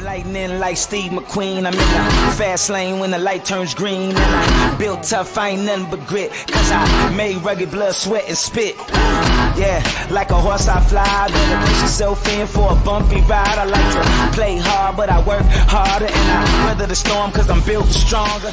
Lightning like Steve McQueen. I'm in the fast lane when the light turns green. And I built tough, I ain't nothing but grit. Cause I made rugged blood, sweat, and spit. Yeah, like a horse I fly. Better push yourself in for a bumpy ride. I like to play hard, but I work harder. And I weather the storm cause I'm built stronger.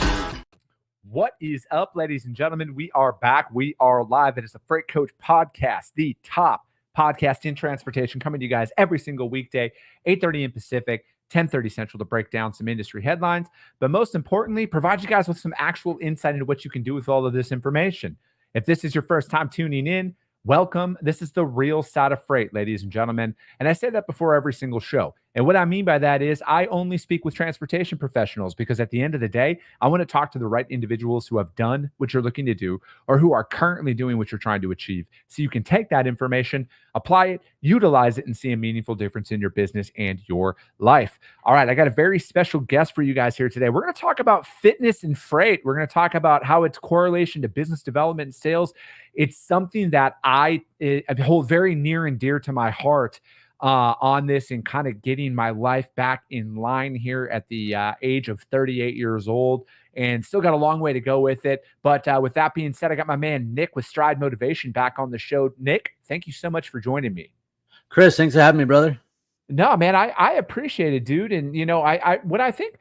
What is up, ladies and gentlemen? We are back. We are live. It is the Freight Coach Podcast, the top podcast in transportation, coming to you guys every single weekday, 8:30 in Pacific, 10:30 Central, to break down some industry headlines. But most importantly, provide you guys with some actual insight into what you can do with all of this information. If this is your first time tuning in, welcome. This is the real side of freight, ladies and gentlemen. And I say that before every single show. And what I mean by that is I only speak with transportation professionals because at the end of the day, I want to talk to the right individuals who have done what you're looking to do or who are currently doing what you're trying to achieve. So you can take that information, apply it, utilize it, and see a meaningful difference in your business and your life. All right, I got a very special guest for you guys here today. We're going to talk about fitness and freight. We're going to talk about how its correlation to business development and sales. It's something that I hold very near and dear to my heart on this, and kind of getting my life back in line here at the age of 38 years old, and still got a long way to go with it. But with that being said, I got my man Nick with Stride Motivation back on the show. Nick, thank you so much for joining me. Chris, thanks for having me, brother. No, man, I appreciate it, dude. And what I think,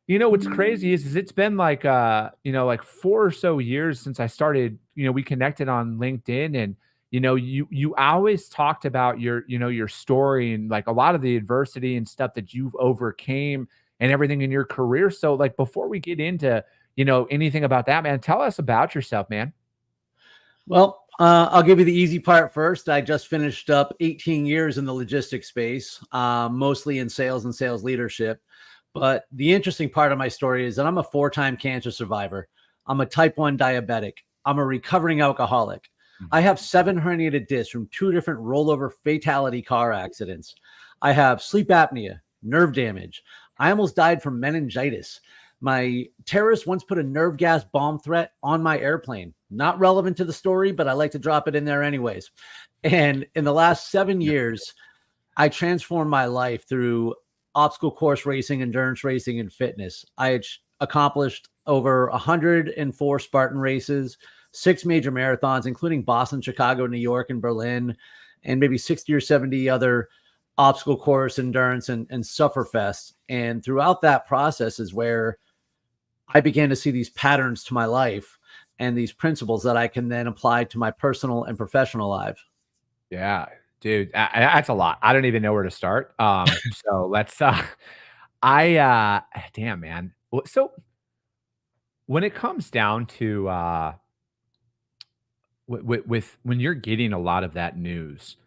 what's crazy is it's been like like 4 or so years since I started. We connected on LinkedIn, and you always talked about your story and like a lot of the adversity and stuff that you've overcame and everything in your career. So like, before we get into, anything about that, man, tell us about yourself, man. Well, I'll give you the easy part first. I just finished up 18 years in the logistics space, mostly in sales and sales leadership. But the interesting part of my story is that I'm a 4-time cancer survivor. I'm a type 1 diabetic. I'm a recovering alcoholic. I have 7 herniated discs from 2 different rollover fatality car accidents. I have sleep apnea, nerve damage. I almost died from meningitis. My terrorist once put a nerve gas bomb threat on my airplane. Not relevant to the story, but I like to drop it in there anyways. And in the last 7 years, I transformed my life through obstacle course racing, endurance racing, and fitness. I accomplished over 104 Spartan races, 6 major marathons, including Boston, Chicago, New York, and Berlin, and maybe 60 or 70 other obstacle course, endurance, and sufferfests. And throughout that process is where I began to see these patterns to my life and these principles that I can then apply to my personal and professional life. Yeah, dude, that's a lot. I don't even know where to start. So let's, damn, man. So when it comes down to, with when you're getting a lot of that news,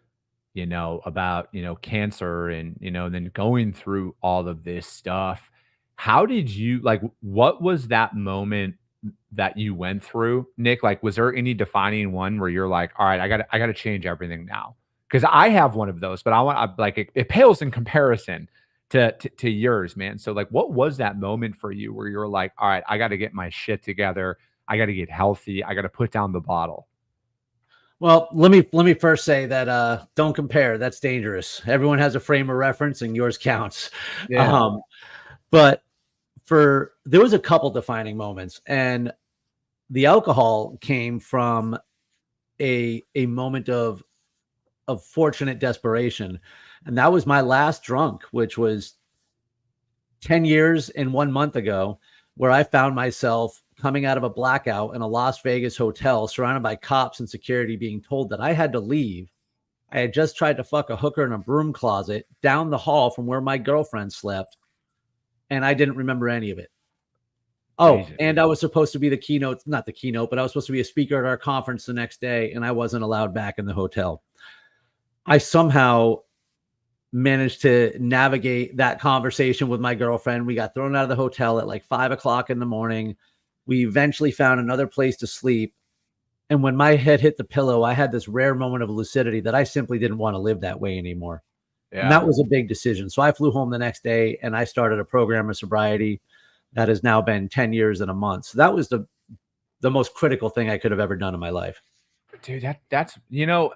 about, cancer and, then going through all of this stuff, how did you, what was that moment that you went through, Nick? Like, was there any defining one where you're like, all right, I gotta change everything now? Because I have one of those, but it pales in comparison to yours, man. So like, what was that moment for you where you're like, all right, I got to get my shit together. I got to get healthy. I got to put down the bottle. Well, let me first say that don't compare. That's dangerous. Everyone has a frame of reference, and yours counts. Yeah. But there was a couple defining moments, and the alcohol came from a moment of fortunate desperation, and that was my last drunk, which was 10 years and 1 month ago, where I found myself coming out of a blackout in a Las Vegas hotel, surrounded by cops and security, being told that I had to leave. I had just tried to fuck a hooker in a broom closet down the hall from where my girlfriend slept, and I didn't remember any of it. Oh, and I was supposed to be not the keynote, but I was supposed to be a speaker at our conference the next day, and I wasn't allowed back in the hotel. I somehow managed to navigate that conversation with my girlfriend. We got thrown out of the hotel at like 5 o'clock in the morning. We eventually found another place to sleep. And when my head hit the pillow, I had this rare moment of lucidity that I simply didn't want to live that way anymore. Yeah. And that was a big decision. So I flew home the next day and I started a program of sobriety that has now been 10 years and a month. So that was the most critical thing I could have ever done in my life. Dude, that's, I know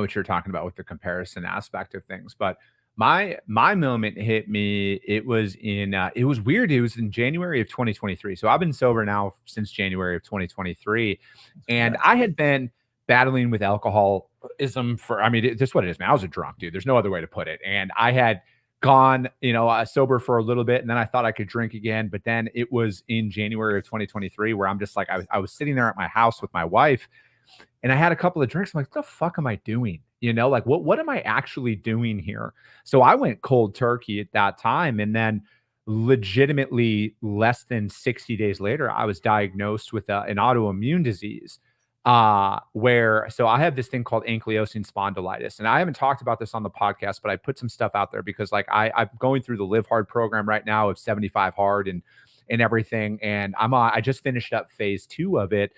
what you're talking about with the comparison aspect of things, but My moment hit me. It was weird. It was in January of 2023. So I've been sober now since January of 2023, and I had been battling with alcoholism for. I mean, just what it is, man. I was a drunk dude. There's no other way to put it. And I had gone, sober for a little bit, and then I thought I could drink again. But then it was in January of 2023 where I'm just like, I was sitting there at my house with my wife, and I had a couple of drinks. I'm like, what the fuck am I doing? Like what am I actually doing here? So I went cold turkey at that time. And then legitimately less than 60 days later, I was diagnosed with an autoimmune disease so I have this thing called ankylosing spondylitis. And I haven't talked about this on the podcast, but I put some stuff out there because like I'm going through the Live Hard program right now of 75 hard and everything. And I just finished up phase 2 of it.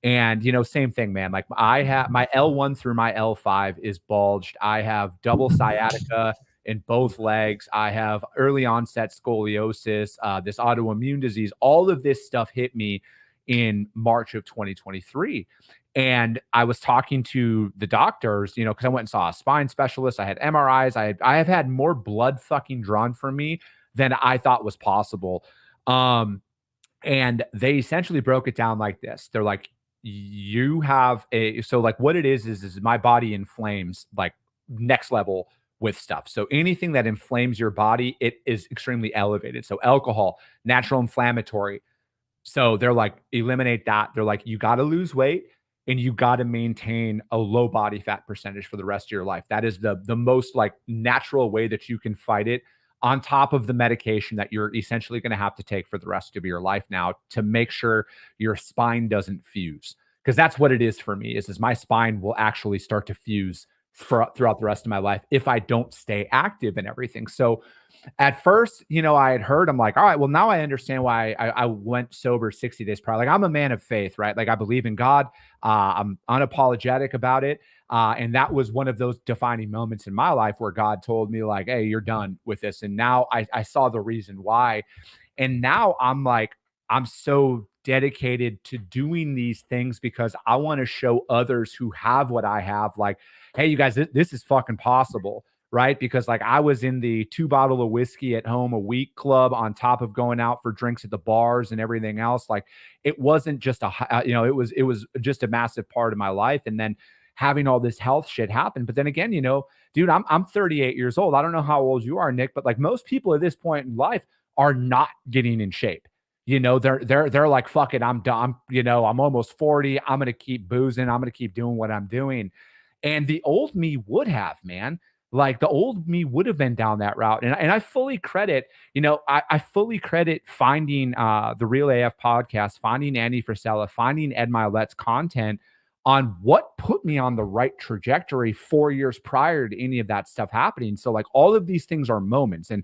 And, same thing, man. Like I have my L1 through my L5 is bulged. I have double sciatica in both legs. I have early onset scoliosis, this autoimmune disease. All of this stuff hit me in March of 2023. And I was talking to the doctors, because I went and saw a spine specialist. I had MRIs. I have had more blood fucking drawn from me than I thought was possible. And they essentially broke it down like this. They're like, so like what it is my body inflames like next level with stuff. So anything that inflames your body, it is extremely elevated. So alcohol, natural inflammatory. So they're like, eliminate that. They're like, you got to lose weight and you got to maintain a low body fat percentage for the rest of your life. That is the most like natural way that you can fight it, on top of the medication that you're essentially going to have to take for the rest of your life now to make sure your spine doesn't fuse. Because that's what it is for me, is my spine will actually start to fuse throughout the rest of my life if I don't stay active and everything. So at first, I had heard, I'm like, all right, well, now I understand why I went sober 60 days prior. Like I'm a man of faith, right? Like I believe in God. I'm unapologetic about it. And that was one of those defining moments in my life where God told me like, hey, you're done with this. And now I saw the reason why. And now I'm like, I'm so dedicated to doing these things because I want to show others who have what I have, like, hey, you guys, this is fucking possible. Right. Because like I was in the 2 bottle of whiskey at home a week club on top of going out for drinks at the bars and everything else. Like it wasn't just it was just a massive part of my life. And then having all this health shit happen. But then again, dude, I'm 38 years old. I don't know how old you are, Nick, but like most people at this point in life are not getting in shape. They're like, fuck it, I'm done. I'm almost 40. I'm going to keep boozing. I'm going to keep doing what I'm doing. And the old me would have, man. Like the old me would have been down that route. And I fully credit, I fully credit finding the Real AF podcast, finding Andy Frisella, finding Ed Milet's content on what put me on the right trajectory 4 years prior to any of that stuff happening. So like all of these things are moments. And,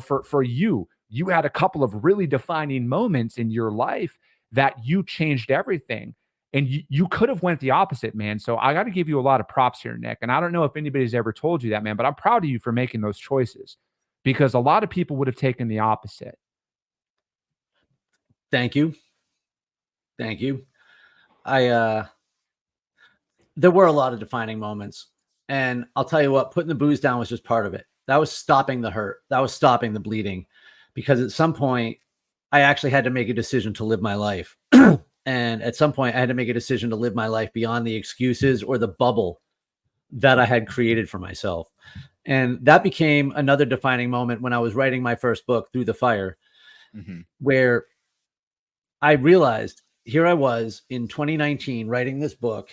for you had a couple of really defining moments in your life that you changed everything. And you could have went the opposite, man. So I got to give you a lot of props here, Nick. And I don't know if anybody's ever told you that, man, but I'm proud of you for making those choices because a lot of people would have taken the opposite. Thank you. Thank you. There were a lot of defining moments. And I'll tell you what, putting the booze down was just part of it. That was stopping the hurt. That was stopping the bleeding. Because at some point, I actually had to make a decision to live my life. And at some point, I had to make a decision to live my life beyond the excuses or the bubble that I had created for myself. And that became another defining moment when I was writing my first book, Through the Fire, where I realized here I was in 2019 writing this book,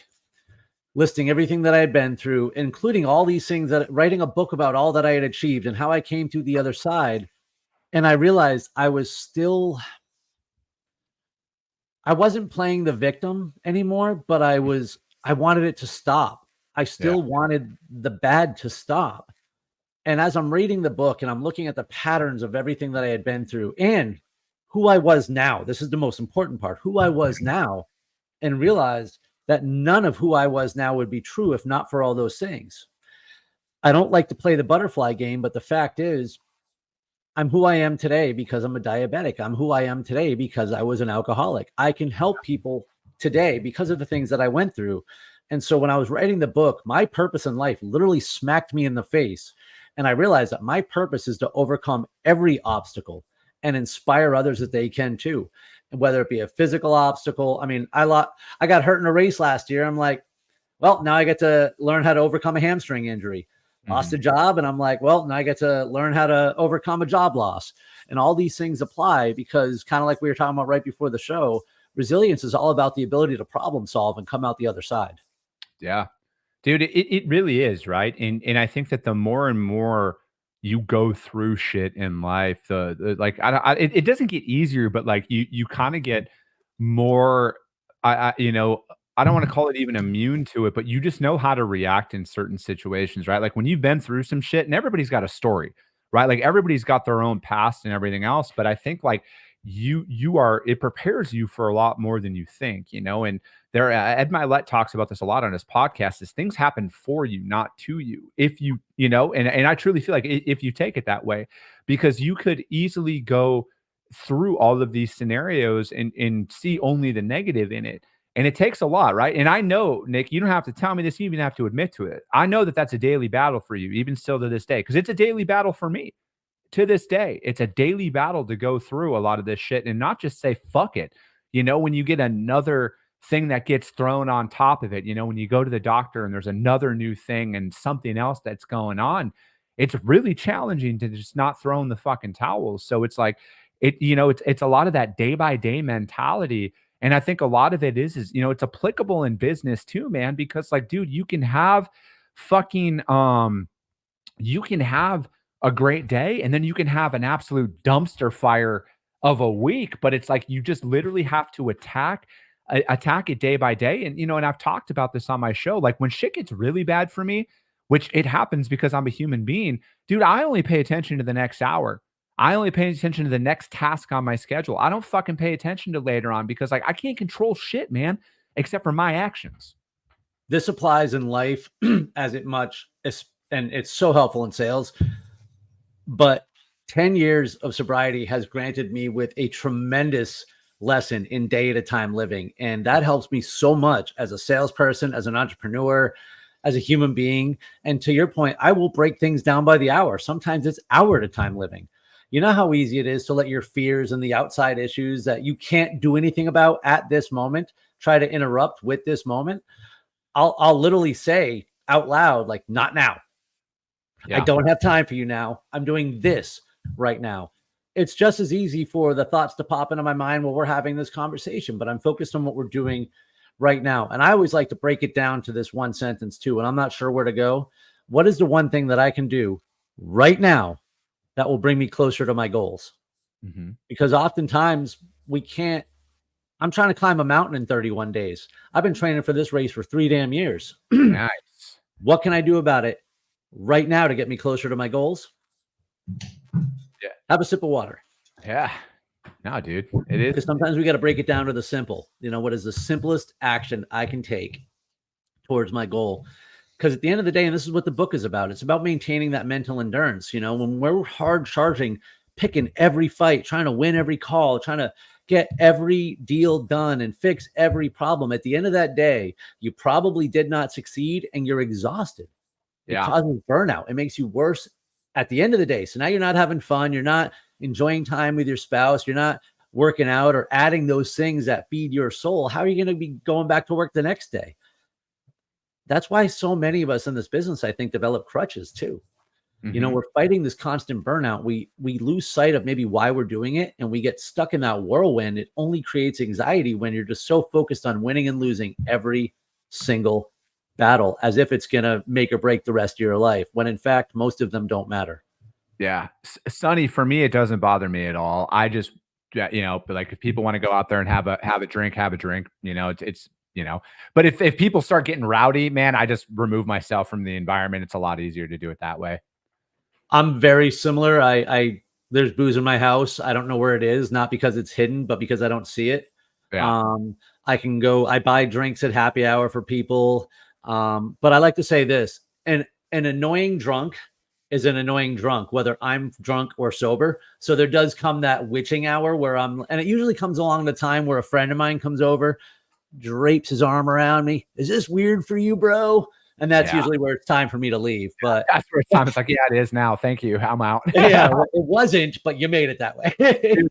listing everything that I had been through, including all these things, writing a book about all that I had achieved and how I came through the other side. And I realized I wasn't playing the victim anymore, but I wanted it to stop. I still wanted the bad to stop. And as I'm reading the book and I'm looking at the patterns of everything that I had been through and who I was now, this is the most important part, who I was now, and realized that none of who I was now would be true if not for all those things. I don't like to play the butterfly game, but the fact is, I'm who I am today because I'm a diabetic. I'm who I am today because I was an alcoholic. I can help people today because of the things that I went through. And so when I was writing the book, my purpose in life literally smacked me in the face. And I realized that my purpose is to overcome every obstacle and inspire others that they can too. And whether it be a physical obstacle. I mean, I got hurt in a race last year. I'm like, well, now I get to learn how to overcome a hamstring injury. Lost a job. And I'm like, well, now I get to learn how to overcome a job loss. And all these things apply because, kind of like we were talking about right before the show, resilience is all about the ability to problem solve and come out the other side. Yeah, dude, it really is, right? And I think that the more and more you go through shit in life, the like, it doesn't get easier, but like you kind of get more, you know, I don't want to call it even immune to it, but you just know how to react in certain situations, right? Like when you've been through some shit, and everybody's got a story, right? Like everybody's got their own past and everything else, but I think like it prepares you for a lot more than you think, you know. And there, Ed Milet talks about this a lot on his podcast, is things happen for you, not to you. If you know, and I truly feel like if you take it that way, because you could easily go through all of these scenarios and see only the negative in it. And it takes a lot, right? And I know, Nick, you don't have to tell me this, you even have to admit to it. I know that that's a daily battle for you, even still to this day, because it's a daily battle for me. To this day, it's a daily battle to go through a lot of this shit and not just say, fuck it. You know, when you get another thing that gets thrown on top of it, you know, when you go to the doctor and there's another new thing and something else that's going on, it's really challenging to just not throw in the fucking towels. So it's like, it's a lot of that day by day mentality. And I think a lot of it is, you know, it's applicable in business too, man, because like, dude, you can have fucking, you can have a great day and then you can have an absolute dumpster fire of a week, but it's like you just literally have to attack it day by day. And you know, and I've talked about this on my show, like when shit gets really bad for me, which it happens because I'm a human being, dude, I only pay attention to the next hour. I only pay attention to the next task on my schedule. I don't fucking pay attention to later on because like I can't control shit, man, except for my actions. This applies in life as it much as, and it's so helpful in sales. But 10 years of sobriety has granted me with a tremendous lesson in day at a time living. And that helps me so much as a salesperson, as an entrepreneur, as a human being. And to your point, I will break things down by the hour. Sometimes it's hour at a time living. You know how easy it is to let your fears and the outside issues that you can't do anything about at this moment try to interrupt with this moment. I'll literally say out loud, like, not now. Yeah. I don't have time for you now. I'm doing this right now. It's just as easy for the thoughts to pop into my mind while we're having this conversation, but I'm focused on what we're doing right now. And I always like to break it down to this one sentence too. And I'm not sure where to go. What is the one thing that I can do right now that will bring me closer to my goals? Mm-hmm. Because oftentimes we can't. I'm trying to climb a mountain in 31 days. I've been training for this race for 3 damn years. Nice. What can I do about it right now to get me closer to my goals? Yeah. Have a sip of water. Yeah. No, dude. It is. Because sometimes we got to break it down to the simple. You know, what is the simplest action I can take towards my goal? Because at the end of the day, and this is what the book is about, it's about maintaining that mental endurance. You know, when we're hard charging, picking every fight, trying to win every call, trying to get every deal done and fix every problem, at the end of that day, you probably did not succeed and you're exhausted. It causes burnout. It makes you worse at the end of the day. So now you're not having fun. You're not enjoying time with your spouse. You're not working out or adding those things that feed your soul. How are you going to be going back to work the next day? That's why so many of us in this business, I think, develop crutches too. Mm-hmm. You know, we're fighting this constant burnout. We lose sight of maybe why we're doing it, and we get stuck in that whirlwind. It only creates anxiety when you're just so focused on winning and losing every single battle, as if it's going to make or break the rest of your life, when in fact, most of them don't matter. Yeah. Sonny, for me, it doesn't bother me at all. I just, you know, but like if people want to go out there and have a drink, you know, it's, you know, but if people start getting rowdy, man, I just remove myself from the environment. It's a lot easier to do it that way. I'm very similar. There's booze in my house. I don't know where it is, not because it's hidden, but because I don't see it. Yeah. I buy drinks at happy hour for people. But I like to say this, an annoying drunk is an annoying drunk, whether I'm drunk or sober. So there does come that witching hour where and it usually comes along the time where a friend of mine comes over, drapes his arm around me. Is this weird for you, bro? And that's usually where it's time for me to leave. But that's where it's time. It's like, yeah, it is now. Thank you. I'm out. yeah, it wasn't, but you made it that way. Dude,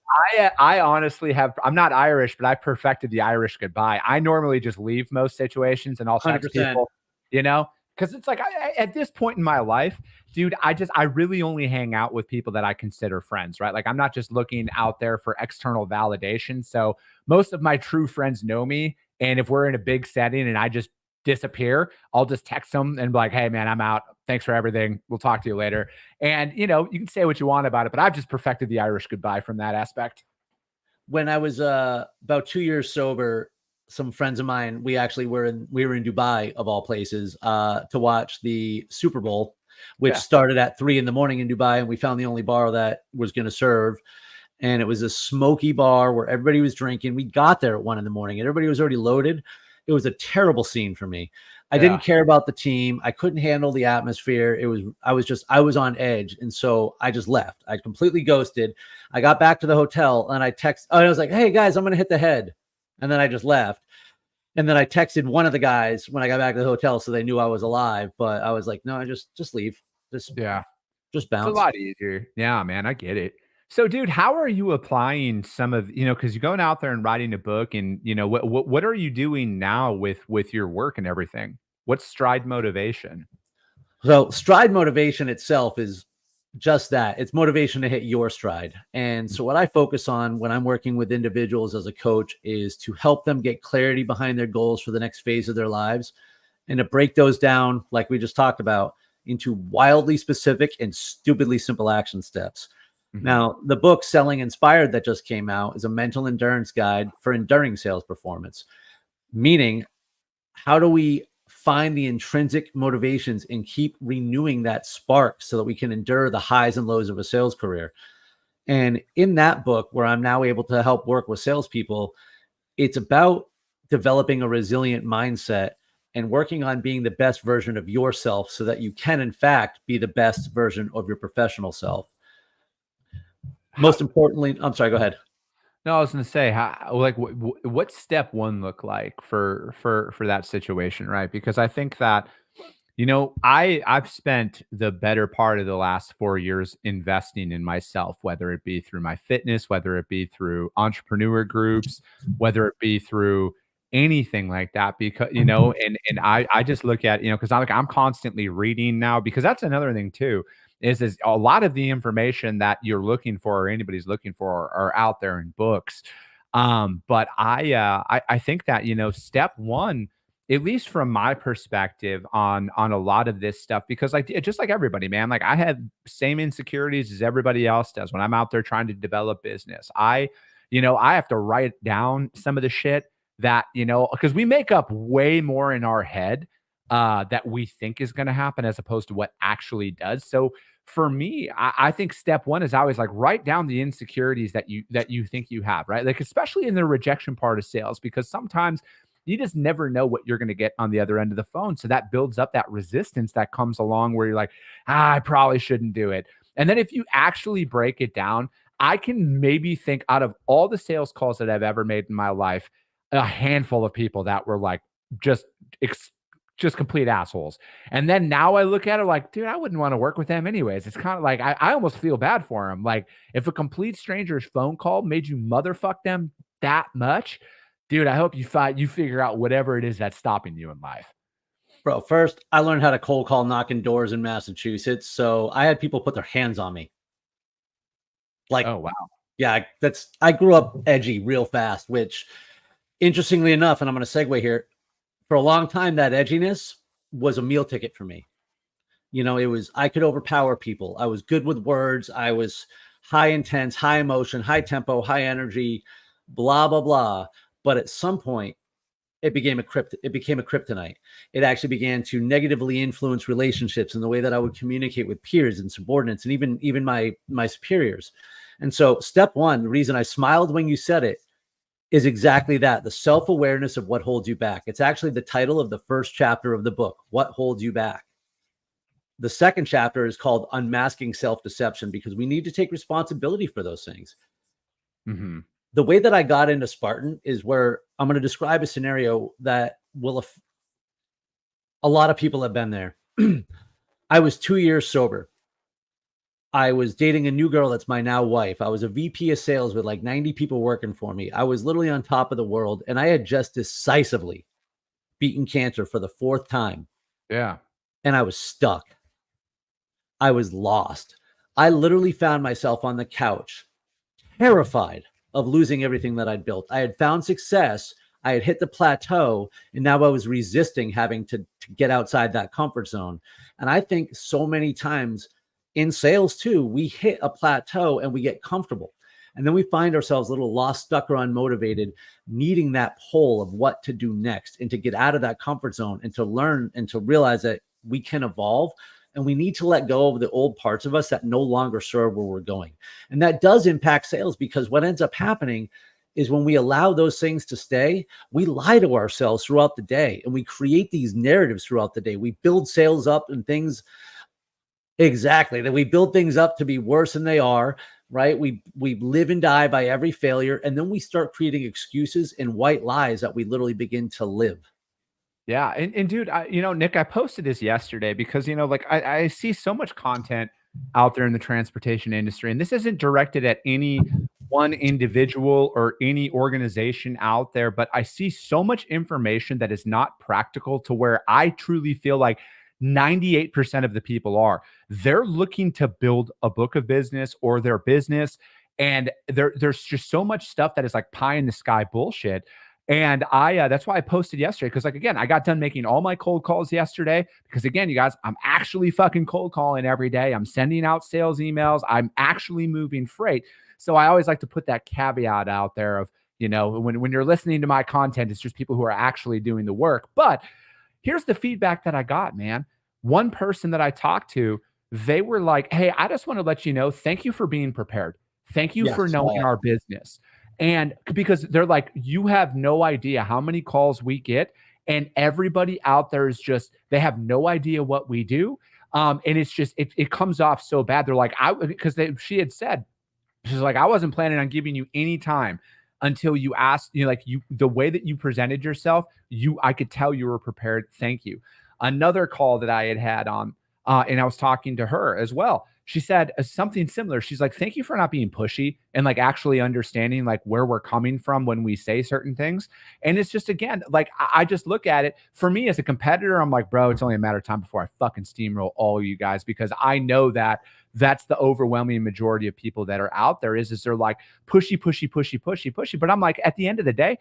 I honestly I'm not Irish, but I perfected the Irish goodbye. I normally just leave most situations and I'll text 100%. people, because it's like at this point in my life, dude, I really only hang out with people that I consider friends, right? Like I'm not just looking out there for external validation. So most of my true friends know me. And if we're in a big setting and I just disappear, I'll just text them and be like, hey man, I'm out. Thanks for everything. We'll talk to you later. And you can say what you want about it, but I've just perfected the Irish goodbye from that aspect. When I was about 2 years sober, some friends of mine, we were in Dubai of all places to watch the Super Bowl, which started at 3 a.m. in Dubai, and we found the only bar that was going to serve. And it was a smoky bar where everybody was drinking. We got there at 1 a.m. and everybody was already loaded. It was a terrible scene for me. I didn't care about the team. I couldn't handle the atmosphere. I was on edge. And so I just left. I completely ghosted. I got back to the hotel and I was like, hey guys, I'm going to hit the head. And then I just left. And then I texted one of the guys when I got back to the hotel, so they knew I was alive. But I was like, no, just leave. Just bounce. It's a lot easier. Yeah, man, I get it. So, dude, how are you applying some of, because you're going out there and writing a book and, what are you doing now with your work and everything? What's Stride Motivation? So Stride Motivation itself is just that. It's motivation to hit your stride. And so what I focus on when I'm working with individuals as a coach is to help them get clarity behind their goals for the next phase of their lives and to break those down, like we just talked about, into wildly specific and stupidly simple action steps. Now, the book Selling Inspired that just came out is a mental endurance guide for enduring sales performance, meaning how do we find the intrinsic motivations and keep renewing that spark so that we can endure the highs and lows of a sales career. And in that book, where I'm now able to help work with salespeople, it's about developing a resilient mindset and working on being the best version of yourself so that you can, in fact, be the best version of your professional self. Most importantly, I'm sorry, go ahead. No, I was going to say, what's step one look like for that situation, right? Because I think that, I've spent the better part of the last 4 years investing in myself, whether it be through my fitness, whether it be through entrepreneur groups, whether it be through anything like that, because, and I just look at, because I'm constantly reading now, because that's another thing too. Is a lot of the information that you're looking for or anybody's looking for are out there in books. But I think that, step one, at least from my perspective on a lot of this stuff, because just like everybody, man, like I have same insecurities as everybody else does when I'm out there trying to develop business. I have to write down some of the shit that, because we make up way more in our head that we think is going to happen as opposed to what actually does. So for me, I think step one is always like write down the insecurities that you think you have, right? Like, especially in the rejection part of sales, because sometimes you just never know what you're going to get on the other end of the phone. So that builds up that resistance that comes along where you're like, I probably shouldn't do it. And then if you actually break it down, I can maybe think out of all the sales calls that I've ever made in my life, a handful of people that were like, just complete assholes. And then now I look at it like, dude, I wouldn't want to work with them anyways. It's kind of like, I almost feel bad for them. Like if a complete stranger's phone call made you motherfuck them that much, dude, I hope you figure out whatever it is that's stopping you in life. Bro, first I learned how to cold call knocking doors in Massachusetts. So I had people put their hands on me. Like, oh, wow. Yeah, I grew up edgy real fast, which interestingly enough, and I'm going to segue here, for a long time, that edginess was a meal ticket for me. I could overpower people. I was good with words. I was high intense, high emotion, high tempo, high energy, blah, blah, blah. But at some point, it became a kryptonite. It actually began to negatively influence relationships and the way that I would communicate with peers and subordinates and even my superiors. And so step one, the reason I smiled when you said it, is exactly that, the self-awareness of what holds you back. It's actually the title of the first chapter of the book, What Holds You Back. The second chapter is called Unmasking Self-Deception, because we need to take responsibility for those things. Mm-hmm. The way that I got into Spartan is where I'm going to describe a scenario that will A lot of people have been there. I was 2 years sober. I was dating a new girl that's my now wife. I was a VP of sales with like 90 people working for me. I was literally on top of the world, and I had just decisively beaten cancer for the 4th time, Yeah. and I was stuck. I was lost. I literally found myself on the couch, terrified of losing everything that I'd built. I had found success. I had hit the plateau, and now I was resisting having to get outside that comfort zone. And I think so many times in sales too, we hit a plateau and we get comfortable. And then we find ourselves a little lost, stuck, or unmotivated, needing that pull of what to do next and to get out of that comfort zone and to learn and to realize that we can evolve. And we need to let go of the old parts of us that no longer serve where we're going. And that does impact sales, because what ends up happening is when we allow those things to stay, we lie to ourselves throughout the day, and we create these narratives throughout the day. We build sales up and things. Exactly. That we build things up to be worse than they are, right? We live and die by every failure. And then we start creating excuses and white lies that we literally begin to live. Yeah. And dude, Nick, I posted this yesterday because, like I see so much content out there in the transportation industry, and this isn't directed at any one individual or any organization out there, but I see so much information that is not practical, to where I truly feel like 98% of the people are. They're looking to build a book of business or their business. And there's just so much stuff that is like pie in the sky bullshit. And that's why I posted yesterday. Cause like, again, I got done making all my cold calls yesterday because, again, you guys, I'm actually fucking cold calling every day. I'm sending out sales emails. I'm actually moving freight. So I always like to put that caveat out there of, when you're listening to my content, it's just people who are actually doing the work. But here's the feedback that I got, man. One person that I talked to, they were like, hey, I just want to let you know, thank you for being prepared. Thank you for knowing our business. And because they're like, you have no idea how many calls we get. And everybody out there is just, they have no idea what we do. And it's just, it comes off so bad. They're like, she had said, she's like, I wasn't planning on giving you any time until you asked, the way that you presented yourself, I could tell you were prepared. Thank you. Another call that I had on, and I was talking to her as well. She said something similar. She's like, thank you for not being pushy and like actually understanding like where we're coming from when we say certain things. And it's just, again, like I just look at it for me as a competitor. I'm like, bro, it's only a matter of time before I fucking steamroll all you guys, because I know that that's the overwhelming majority of people that are out there is they're like pushy. But I'm like, at the end of the day,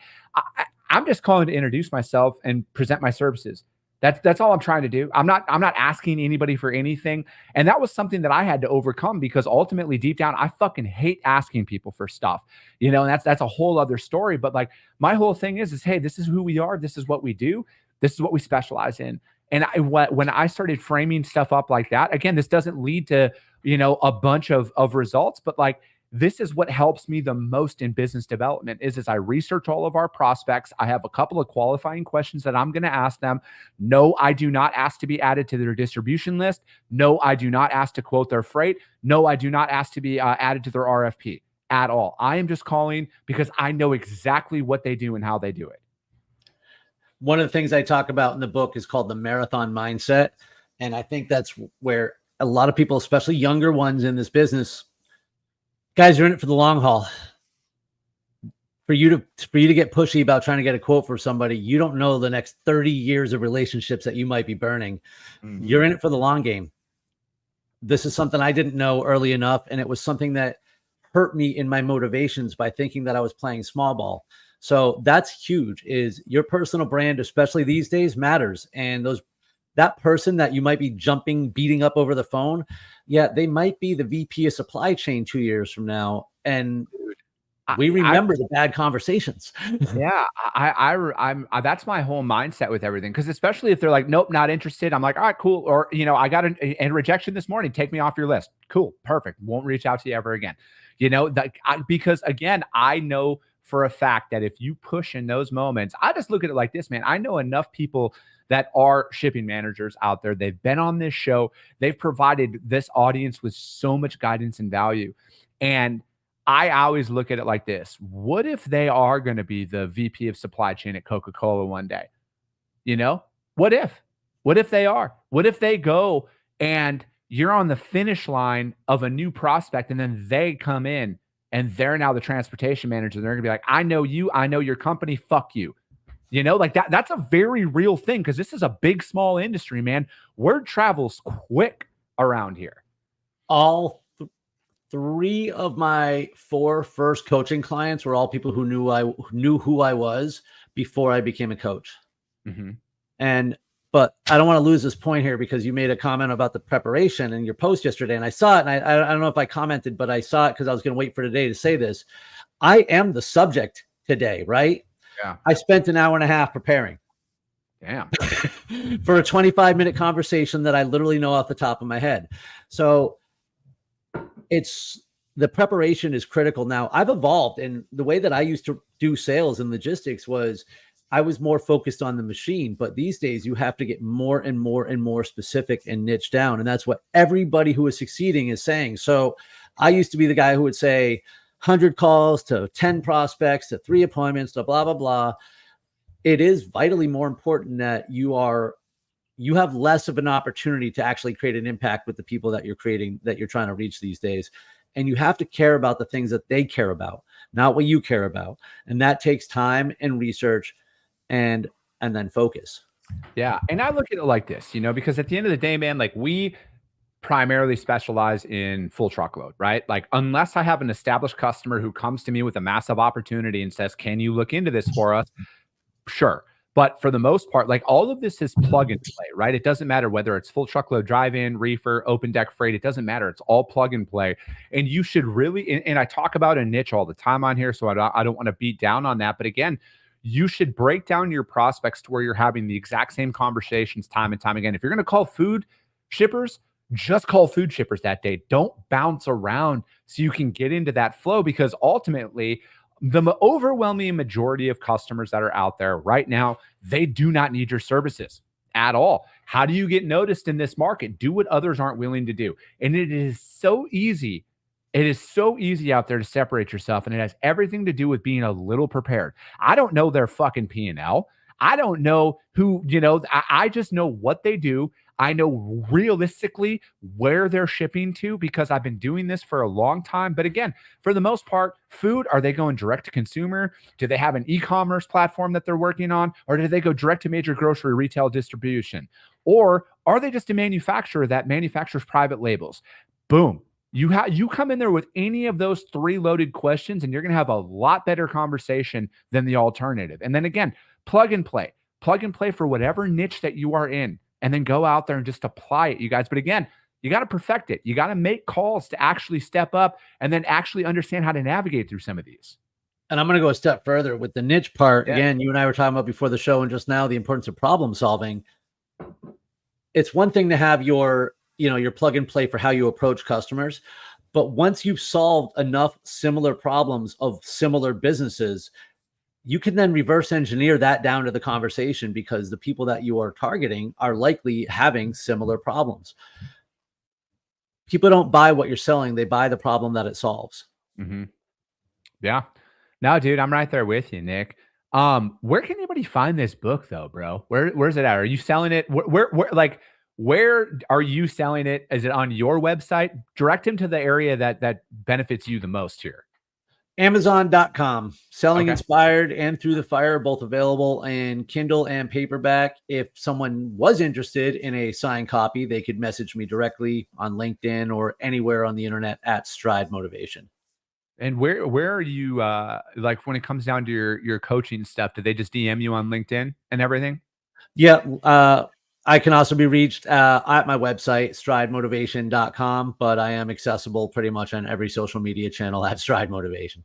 I'm just calling to introduce myself and present my services. That's all I'm trying to do. I'm not asking anybody for anything. And that was something that I had to overcome, because ultimately deep down, I fucking hate asking people for stuff, and that's a whole other story. But like my whole thing is, hey, this is who we are. This is what we do. This is what we specialize in. And when I started framing stuff up like that, again, this doesn't lead to, a bunch of results, but like, this is what helps me the most in business development is I research all of our prospects. I have a couple of qualifying questions that I'm going to ask them. No, I do not ask to be added to their distribution list. No, I do not ask to quote their freight. No, I do not ask to be added to their RFP at all. I am just calling because I know exactly what they do and how they do it. One of the things I talk about in the book is called the marathon mindset. And I think that's where a lot of people, especially younger ones in this business, guys, are in it for the long haul. For you to get pushy about trying to get a quote for somebody, you don't know the next 30 years of relationships that you might be burning. Mm-hmm. You're in it for the long game. This is something I didn't know early enough, and it was something that hurt me in my motivations by thinking that I was playing small ball. So that's huge, is your personal brand, especially these days, matters. And that person that you might be beating up over the phone, yeah, they might be the VP of supply chain 2 years from now. And we remember the bad conversations. Yeah, I'm that's my whole mindset with everything. Because especially if they're like, nope, not interested. I'm like, all right, cool. Or, I got a rejection this morning. Take me off your list. Cool. Perfect. Won't reach out to you ever again. Because again, I know for a fact that if you push in those moments, I just look at it like this, man. I know enough people that are shipping managers out there. They've been on this show. They've provided this audience with so much guidance and value. And I always look at it like this. What if they are going to be the VP of supply chain at Coca-Cola one day? What if? What if they are? What if they go and you're on the finish line of a new prospect and then they come in and they're now the transportation manager. They're going to be like, I know you. I know your company. Fuck you. You know, like that's a very real thing because this is a big, small industry, man. Word travels quick around here. All 3 of my 4 first coaching clients were all people who knew who I was before I became a coach. Mm-hmm. But I don't want to lose this point here because you made a comment about the preparation in your post yesterday, and I saw it, and I don't know if I commented, but I saw it because I was going to wait for today to say this. I am the subject today, right? Yeah. I spent an hour and a half preparing. Damn. For a 25-minute conversation that I literally know off the top of my head. So the preparation is critical. Now I've evolved, and the way that I used to do sales and logistics was I was more focused on the machine, but these days you have to get more and more and more specific and niche down. And that's what everybody who is succeeding is saying. So I used to be the guy who would say 100 calls to 10 prospects to 3 appointments to blah, blah, blah. It is vitally more important that you have less of an opportunity to actually create an impact with the people that you're trying to reach these days. And you have to care about the things that they care about, not what you care about. And that takes time and research and then focus. Yeah. And I look at it like this, you know, because at the end of the day, man, like we primarily specialize in full truckload, right? Like unless I have an established customer who comes to me with a massive opportunity and says, can you look into this for us? Sure. But for the most part, like all of this is plug and play, right? It doesn't matter whether it's full truckload, drive-in, reefer, open deck freight. It doesn't matter. It's all plug and play. And you should really, and I talk about a niche all the time on here, so I don't want to beat down on that. But again, you should break down your prospects to where you're having the exact same conversations time and time again. If you're going to call food shippers, just call food shippers that day. Don't bounce around so you can get into that flow, because ultimately the overwhelming majority of customers that are out there right now, they do not need your services at all. How do you get noticed in this market? Do what others aren't willing to do. And it is so easy. It is so easy out there to separate yourself, and it has everything to do with being a little prepared. I don't know their fucking P&L. I don't know who, you know, I just know what they do. I know realistically where they're shipping to because I've been doing this for a long time. But again, for the most part, food, are they going direct to consumer? Do they have an e-commerce platform that they're working on? Or do they go direct to major grocery retail distribution? Or are they just a manufacturer that manufactures private labels? Boom. You come in there with any of those 3 loaded questions, and you're going to have a lot better conversation than the alternative. And then again, plug and play for whatever niche that you are in, and then go out there and just apply it, you guys. But again, you got to perfect it. You got to make calls to actually step up and then actually understand how to navigate through some of these. And I'm going to go a step further with the niche part. Yeah. Again, you and I were talking about before the show and just now the importance of problem solving. It's one thing to have your plug and play for how you approach customers. But once you've solved enough similar problems of similar businesses, you can then reverse engineer that down to the conversation, because the people that you are targeting are likely having similar problems. People don't buy what you're selling. They buy the problem that it solves. Mm-hmm. Yeah. No, dude, I'm right there with you, Nick. Where can anybody find this book though, bro? Where's it at? Are you selling it? Where are you selling it? Is it on your website? Direct him to the area that benefits you the most here. Amazon.com. Selling Okay. Inspired and Through the Fire, both available in Kindle and paperback. If someone was interested in a signed copy, they could message me directly on LinkedIn or anywhere on the internet at Stride Motivation. And where are you, like when it comes down to your coaching stuff, do they just DM you on LinkedIn and everything? Yeah. I can also be reached at my website, stridemotivation.com, but I am accessible pretty much on every social media channel at Stride Motivation.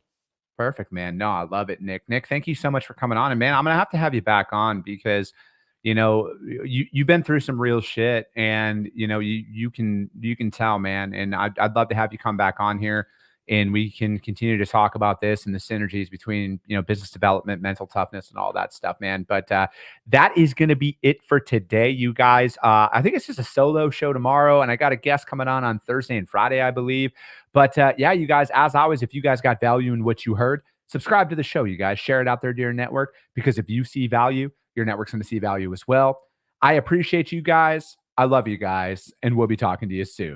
Perfect, man. No, I love it, Nick. Nick, thank you so much for coming on. And man, I'm going to have you back on because, you know, you've been through some real shit, and, you know, you can tell, man. And I'd love to have you come back on here, and we can continue to talk about this and the synergies between, you know, business development, mental toughness, and all that stuff, man. But that is going to be it for today, you guys. I think it's just a solo show tomorrow, and I got a guest coming on Thursday and Friday, I believe. But yeah, you guys, as always, if you guys got value in what you heard, subscribe to the show, you guys. Share it out there to your network, because if you see value, your network's going to see value as well. I appreciate you guys. I love you guys, and we'll be talking to you soon.